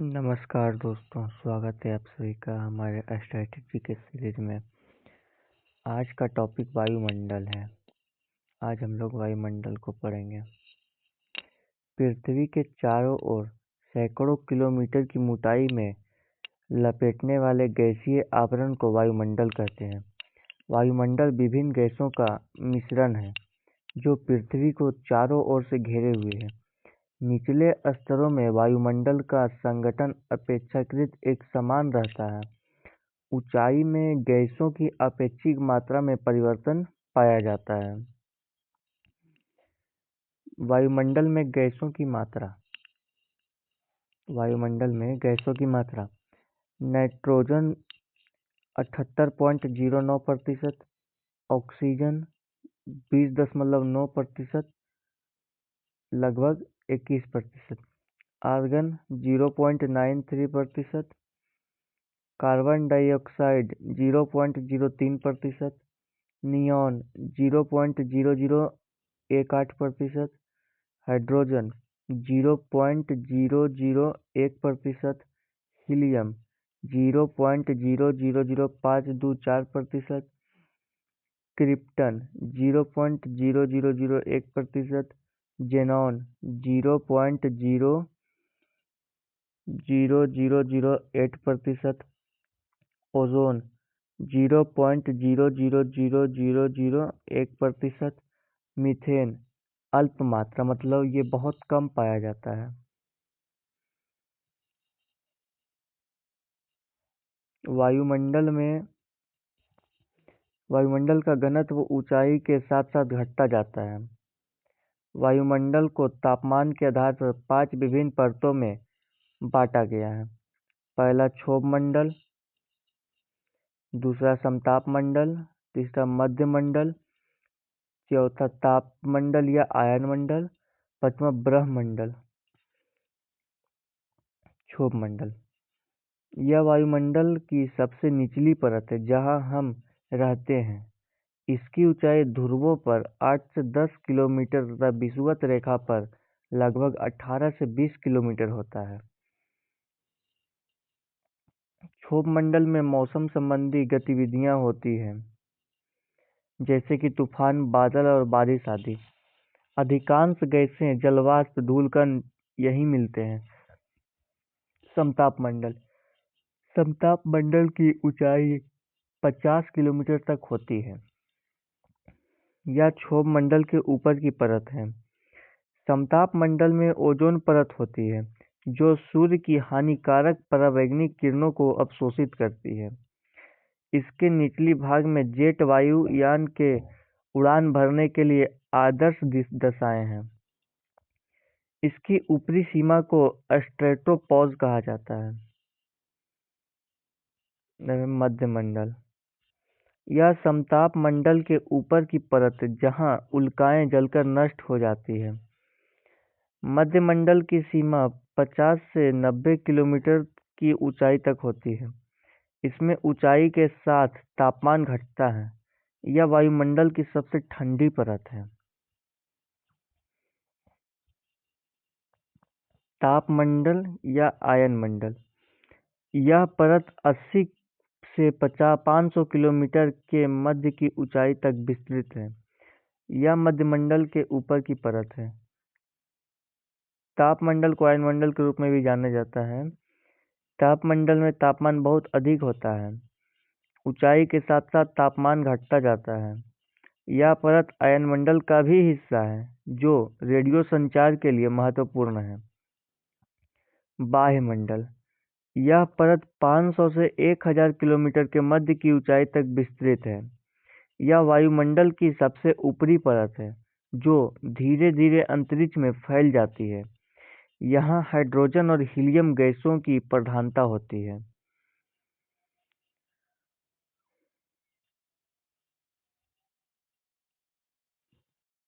नमस्कार दोस्तों, स्वागत है आप सभी का हमारे स्टैटिस्टिक्स के सीरीज में। आज का टॉपिक वायुमंडल है। आज हम लोग वायुमंडल को पढ़ेंगे। पृथ्वी के चारों ओर सैकड़ों किलोमीटर की मोटाई में लपेटने वाले गैसीय आवरण को वायुमंडल कहते हैं। वायुमंडल विभिन्न गैसों का मिश्रण है जो पृथ्वी को चारों ओर से घेरे हुए है। निचले स्तरों में वायुमंडल का संगठन अपेक्षाकृत एक समान रहता है। ऊंचाई में गैसों की अपेक्षित मात्रा में परिवर्तन पाया जाता है। वायुमंडल में गैसों की मात्रा। वायुमंडल में गैसों की मात्रा: नाइट्रोजन 78.09%, ऑक्सीजन 20.9%, लगभग 21%, argon 0.93%, carbon dioxide 0.03%, neon 0.0018%, hydrogen 0.001%, helium 0.00052%, krypton 0.0001%, xenon 0.00008%, ozone 0.00001%, methane अल्प मात्रा, मतलब ये बहुत कम पाया जाता है। वायुमंडल का घनत्व ऊंचाई के साथ साथ घटता जाता है। वायुमंडल को तापमान के आधार पर 5 विभिन्न परतों में बांटा गया है। पहला क्षोभ मंडल, दूसरा समताप मंडल, तीसरा मध्य मंडल, चौथा ताप मंडल या आयन मंडल, पांचवा ब्रह्ममंडल। क्षोभ मंडल यह वायुमंडल की सबसे निचली परत है जहां हम रहते हैं। इसकी ऊंचाई ध्रुवों पर 8 से 10 किलोमीटर तथा विषुवत रेखा पर लगभग 18 से 20 किलोमीटर होता है। क्षोभ मंडल में मौसम संबंधी गतिविधियां होती हैं, जैसे कि तूफान, बादल और बारिश आदि। अधिकांश गैसें, जलवाष्प, धूलकण यहीं मिलते हैं। समताप मंडल समताप मंडल की ऊंचाई 50 किलोमीटर तक होती है। यह क्षोभ मंडल के ऊपर की परत है। समताप मंडल में ओजोन परत होती है जो सूर्य की हानिकारक पराबैंगनी किरणों को अवशोषित करती है। इसके निचली भाग में जेट वायु यान के उड़ान भरने के लिए आदर्श दशाएं हैं। इसकी ऊपरी सीमा को स्ट्रेटोपॉज कहा जाता है। मध्य मंडल यह समताप मंडल के ऊपर की परत है जहां उल्काएं जलकर नष्ट हो जाती है। मध्य मंडल की सीमा 50 से 90 किलोमीटर की ऊंचाई तक होती है। इसमें ऊंचाई के साथ तापमान घटता है। यह वायुमंडल की सबसे ठंडी परत है। तापमंडल या आयन मंडल यह परत 80 से 500 किलोमीटर के मध्य की ऊंचाई तक विस्तृत है। यह मध्यमंडल के ऊपर की परत है। तापमंडल को आयनमंडल के रूप में भी जाना जाता है। तापमंडल में तापमान बहुत अधिक होता है। ऊंचाई के साथ साथ तापमान घटता जाता है। यह परत आयनमंडल का भी हिस्सा है जो रेडियो संचार के लिए महत्वपूर्ण है। बाह्य मंडल यह परत 500 से 1000 किलोमीटर के मध्य की ऊंचाई तक विस्तृत है। यह वायुमंडल की सबसे ऊपरी परत है जो धीरे धीरे अंतरिक्ष में फैल जाती है। यहाँ हाइड्रोजन और हीलियम गैसों की प्रधानता होती है।